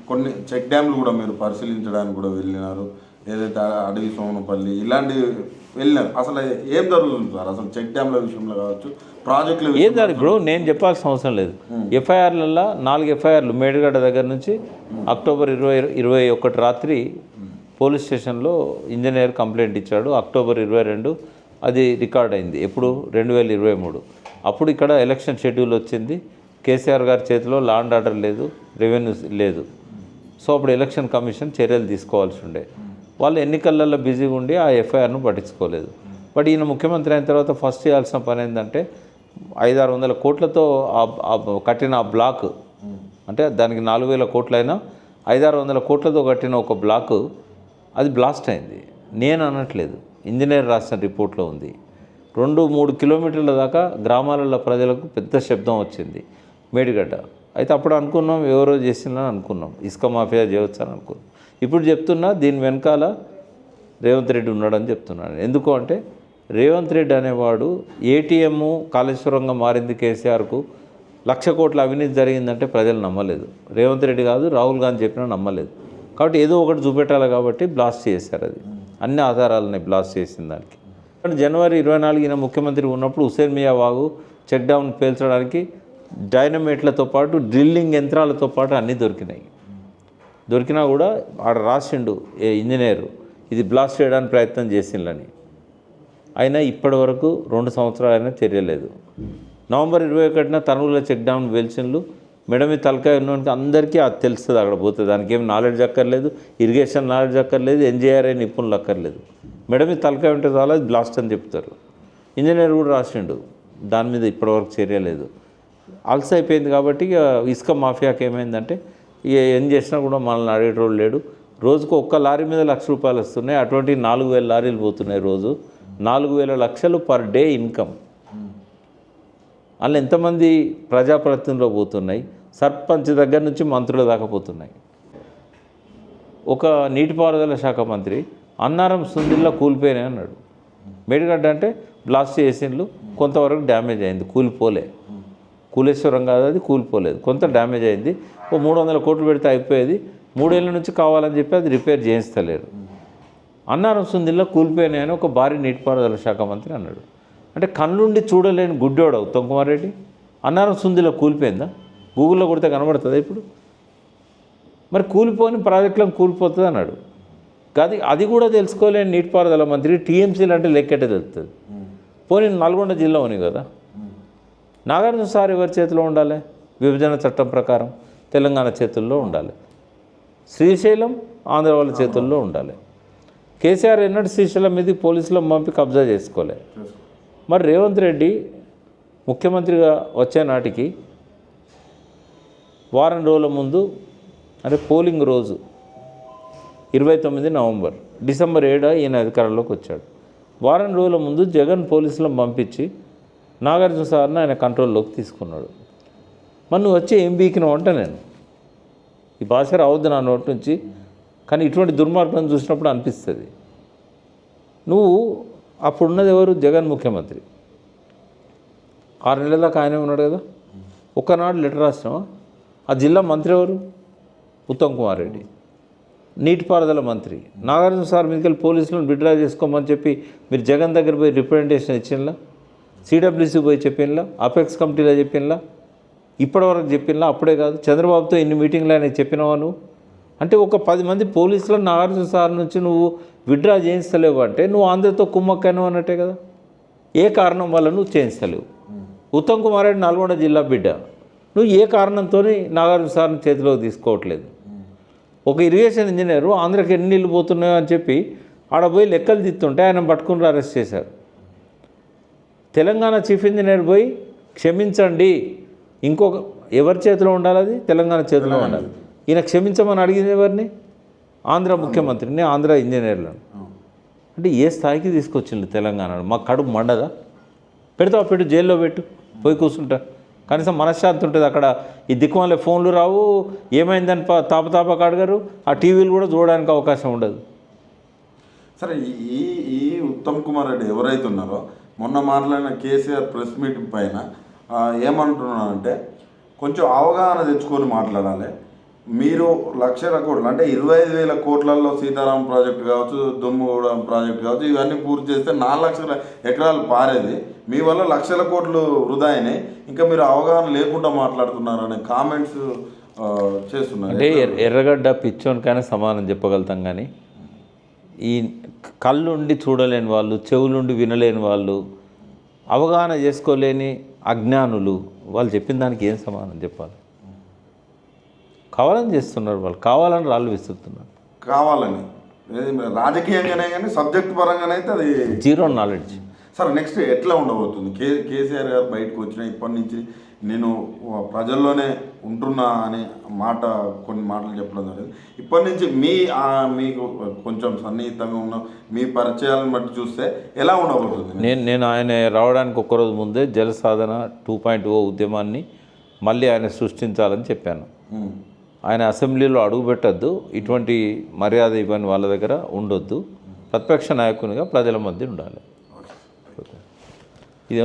కొన్ని చెక్ డ్యామ్లు కూడా మీరు పరిశీలించడానికి కూడా వెళ్ళినారు, ఏదైతే అడవి సోమనపల్లి ఇలాంటివి వెళ్ళినారు. అసలు ఏం జరుగుతుంది సార్ అసలు చెక్ డ్యామ్ల విషయంలో కావచ్చు, ప్రాజెక్టుల ఏం జరుగుతుంది బ్రో? నేను చెప్పాల్సిన అవసరం లేదు. ఎఫ్ఐఆర్లలో 4 ఎఫ్ఐఆర్లు మేడిగడ్డ దగ్గర నుంచి అక్టోబర్ 21 రాత్రి పోలీస్ స్టేషన్లో ఇంజనీర్ కంప్లైంట్ ఇచ్చాడు. అక్టోబర్ 22 అది రికార్డ్ అయింది. ఎప్పుడు? 2023. అప్పుడు ఇక్కడ ఎలక్షన్ షెడ్యూల్ వచ్చింది. కేసీఆర్ గారి చేతిలో లా అండ్ ఆర్డర్ లేదు, రెవెన్యూ లేదు. సో అప్పుడు ఎలక్షన్ కమిషన్ చర్యలు తీసుకోవాల్సి ఉండే. వాళ్ళు ఎన్నికలలో బిజీగా ఉండి ఆ ఎఫ్ఐఆర్ను పట్టించుకోలేదు. బట్ ఈయన ముఖ్యమంత్రి అయిన తర్వాత ఫస్ట్ చేయాల్సిన పని ఏంటంటే 500-600 కోట్లతో కట్టిన ఆ బ్లాక్, అంటే దానికి 4000 కోట్లైనా 500-600 కోట్లతో కట్టిన ఒక బ్లాక్ అది బ్లాస్ట్ అయింది. నేను అనట్లేదు, ఇంజనీర్ రాసిన రిపోర్ట్లో ఉంది. 2-3 కిలోమీటర్ల దాకా గ్రామాలలో ప్రజలకు పెద్ద శబ్దం వచ్చింది మేడిగడ్డ. అయితే అప్పుడు అనుకున్నాం ఎవరో చేసిందని అనుకున్నాం, ఇసుక మాఫియా చేయవచ్చు అని అనుకున్నాం. ఇప్పుడు చెప్తున్నా దీని వెనకాల రేవంత్ రెడ్డి ఉన్నాడని చెప్తున్నాను. ఎందుకు అంటే రేవంత్ రెడ్డి అనేవాడు ఏటీఎం కాళేశ్వరంగా మారింది కేసీఆర్కు 1,00,000 కోట్ల అవినీతి జరిగిందంటే ప్రజలు నమ్మలేదు. రేవంత్ రెడ్డి కాదు, రాహుల్ గాంధీ చెప్పినా నమ్మలేదు. కాబట్టి ఏదో ఒకటి చూపెట్టాలి కాబట్టి బ్లాస్ట్ చేశారు. అది అన్ని ఆధారాలని బ్లాస్ట్ చేసిన దానికి. జనవరి 24 ఈయన ముఖ్యమంత్రి ఉన్నప్పుడు హుసేన్ మియా వాగు చెక్ డౌన్ పేల్చడానికి డైనమేట్లతో పాటు డ్రిల్లింగ్ యంత్రాలతో పాటు అన్నీ దొరికినాయి. దొరికినా కూడా ఆడ రాసిండు ఇంజనీరు ఇది బ్లాస్ట్ చేయడానికి ప్రయత్నం చేసిందని. అయినా ఇప్పటి వరకు 2 సంవత్సరాలైనా చర్యలేదు. నవంబర్ 21న తనువుల చెక్ డౌన్ పేల్చిండ్లు. మేడం ఈ తలకాయ ఉన్నవానికి అందరికీ అది తెలుస్తుంది. అక్కడ పోతే దానికి ఏం నాలెడ్జ్ అక్కర్లేదు, ఇరిగేషన్ నాలెడ్జ్ అక్కర్లేదు, ఎన్జీఆర్ఐ నిపుణులు అక్కర్లేదు. మేడం ఈ తలకాయ ఉంటే చాలా బ్లాస్ట్ అని చెప్తారు. ఇంజనీర్ కూడా రాసిండు, దాని మీద ఇప్పటివరకు చర్య లేదు. అలసి అయిపోయింది. కాబట్టి ఇక ఇసుక మాఫియాకి ఏమైందంటే ఇక ఏం చేసినా కూడా మనల్ని అడిగేటోళ్ళు లేడు. రోజుకు ఒక్క లారీ మీద ₹1,00,000 వస్తున్నాయి. అటువంటి 4,000 లారీలు పోతున్నాయి రోజు. 4,000 లక్షలు పర్ డే ఇన్కమ్. అందులో ఎంతమంది ప్రజాప్రతినిధులు పోతున్నాయి, సర్పంచ్ దగ్గర నుంచి మంత్రుల దాకా పోతున్నాయి. ఒక నీటిపారుదల శాఖ మంత్రి అన్నారం సుందిల్లో కూలిపోయినాయి అన్నాడు. మేడిగడ్డ అంటే బ్లాస్ట్ చేసిండ్లు, కొంతవరకు డ్యామేజ్ అయింది, కూలిపోలే. కూలేశ్వరం కాదు, అది కూలిపోలేదు, కొంత డ్యామేజ్ అయింది. 300 కోట్లు పెడితే అయిపోయేది, 3 ఏళ్ళ నుంచి కావాలని చెప్పి అది రిపేర్ చేయించలేరు. అన్నారం సుందిల్లో కూలిపోయినాయని ఒక భారీ నీటిపారుదల శాఖ మంత్రి అన్నాడు. అంటే కళ్ళుండి చూడలేని గుడ్డోడు ఉత్తమ్ కుమార్ రెడ్డి. అన్నారం సుందిలో కూలిపోయిందా? గూగుల్లో కొడితే కనబడుతుందా ఇప్పుడు? మరి కూలిపోని ప్రాజెక్టులను కూలిపోతుంది అన్నాడు. అది కూడా తెలుసుకోలేని నీటిపారుదల మంత్రి టీఎంసీలు అంటే లెక్కెట్టే తెలుస్తుంది. పోనీ నల్గొండ జిల్లా ఉంది కదా, నాగార్జున సార్ ఎవరి చేతిలో ఉండాలి? విభజన చట్టం ప్రకారం తెలంగాణ చేతుల్లో ఉండాలి. శ్రీశైలం ఆంధ్ర వాళ్ళ చేతుల్లో ఉండాలి. కేసీఆర్ ఎన్నడూ శ్రీశైలం మీద పోలీసులు పంపి కబ్జా చేసుకోలే. మరి రేవంత్ రెడ్డి ముఖ్యమంత్రిగా వచ్చే నాటికి వారం రోజుల ముందు, అంటే పోలింగ్ రోజు 29 నవంబర్, డిసెంబర్ 7 ఈయన అధికారంలోకి వచ్చాడు. వారం రోజుల ముందు జగన్ పోలీసులను పంపించి నాగార్జున సార్ని ఆయన కంట్రోల్లోకి తీసుకున్నాడు. మరి నువ్వు వచ్చి ఏం బీకినావు అంటే, నేను ఈ భాష రావద్దు నా నోటి నుంచి, కానీ ఇటువంటి దుర్మార్గం చూసినప్పుడు అనిపిస్తుంది. నువ్వు అప్పుడున్నది ఎవరు? జగన్ ముఖ్యమంత్రి. 6 నెలల దాకా ఆయనే ఉన్నాడు కదా. ఒక్కనాడు లెటర్ రాసినావా? ఆ జిల్లా మంత్రి ఎవరు? ఉత్తమ్ కుమార్ రెడ్డి. నీటిపారుదల మంత్రి నాగార్జున సార్ మీదకెళ్ళి పోలీసులను విత్డ్రా చేసుకోమని చెప్పి మీరు జగన్ దగ్గర పోయి రిప్రజెంటేషన్ ఇచ్చినలా? సిడబ్ల్యూసీ పోయి చెప్పినలా? అపెక్స్ కమిటీలో చెప్పినలా? ఇప్పటివరకు చెప్పినలా? అప్పుడే కాదు, చంద్రబాబుతో ఇన్ని మీటింగ్లు ఆయన చెప్పినావా నువ్వు? అంటే ఒక 10 మంది పోలీసులను నాగార్జున సార్ నుంచి నువ్వు విత్డ్రా చేయించలేవు అంటే నువ్వు ఆంధ్రతో కుమ్మక్కను అన్నట్టే కదా. ఏ కారణం వల్ల నువ్వు చేయించలేవు? ఉత్తమ్ కుమార్ రెడ్డి నల్గొండ జిల్లా బిడ్డ, నువ్వు ఏ కారణంతో నాగార్జున సార్ని చేతిలోకి తీసుకోవట్లేదు? ఒక ఇరిగేషన్ ఇంజనీరు ఆంధ్రకి ఎన్ని నీళ్ళు పోతున్నాయో అని చెప్పి ఆడ పోయి లెక్కలు తీస్తుంటే ఆయన పట్టుకుని అరెస్ట్ చేశారు. తెలంగాణ చీఫ్ ఇంజనీర్ పోయి క్షమించండి, ఇంకొక ఎవరి చేతిలో ఉండాలి? అది తెలంగాణ చేతిలో ఉండాలి. ఈయన క్షమించమని అడిగింది ఎవరిని? ఆంధ్ర ముఖ్యమంత్రిని, ఆంధ్ర ఇంజనీర్లను. అంటే ఏ స్థాయికి తీసుకొచ్చింది తెలంగాణ? మా కడుపు మండదా? పెడతావు, పెట్టు, జైల్లో పెట్టు, పోయి కూర్చుంటా, కనీసం మనశ్శాంతి ఉంటుంది. అక్కడ ఈ దిక్కుమాలే ఫోన్లు రావు, ఏమైందని తాపతాపక అడగరు, ఆ టీవీలు కూడా చూడడానికి అవకాశం ఉండదు. సరే, ఈ ఉత్తమ్ కుమార్ రెడ్డి ఎవరైతే ఉన్నారో మొన్న మాట్లాడిన కేసీఆర్ ప్రెస్ మీటింగ్ పైన ఏమంటున్నానంటే కొంచెం అవగాహన తెచ్చుకొని మాట్లాడాలి. మీరు లక్షల కోట్లు అంటే 25,000 కోట్లలో సీతారాం ప్రాజెక్ట్ కావచ్చు, దుమ్ముగూడెం ప్రాజెక్ట్ కావచ్చు, ఇవన్నీ పూర్తి చేస్తే 4 లక్షల ఎకరాలు పారేది. మీ వల్ల లక్షల కోట్లు వృధా అయినాయి. ఇంకా మీరు అవగాహన లేకుండా మాట్లాడుతున్నారు అనే కామెంట్స్ చేస్తున్నారు. అంటే ఎర్రగడ్డ పిచ్చోనికైనా సమానం చెప్పగలుగుతాం, కానీ ఈ కళ్ళుండి చూడలేని వాళ్ళు, చెవులుండి వినలేని వాళ్ళు, అవగాహన చేసుకోలేని అజ్ఞానులు వాళ్ళు చెప్పిన దానికి ఏం సమానం చెప్పాలి? కావాలని చేస్తున్నారు వాళ్ళు, కావాలని రాళ్ళు విసురుతున్నారు, కావాలని. రాజకీయంగానే కానీ సబ్జెక్ట్ పరంగానే అయితే అది జీరో నాలెడ్జ్. సార్ నెక్స్ట్ ఎట్లా ఉండబోతుంది? కేసీఆర్ గారు బయటకు వచ్చిన ఇప్పటి నుంచి నేను ప్రజల్లోనే ఉంటున్నా అనే మాట, కొన్ని మాటలు చెప్పడం జరిగింది. ఇప్పటి నుంచి మీకు కొంచెం సన్నిహితంగా ఉన్న మీ పరిచయాలను బట్టి చూస్తే ఎలా ఉండబోతుంది? నేను ఆయన రావడానికి ఒక్కరోజు ముందే జల సాధన 2.0 ఉద్యమాన్ని మళ్ళీ ఆయన సృష్టించాలని చెప్పాను. ఆయన అసెంబ్లీలో అడుగు పెట్టద్దు, ఇటువంటి మర్యాద ఇవ్వని వాళ్ళ దగ్గర ఉండొద్దు, ప్రతిపక్ష నాయకునిగా ప్రజల మధ్య ఉండాలి. ఇది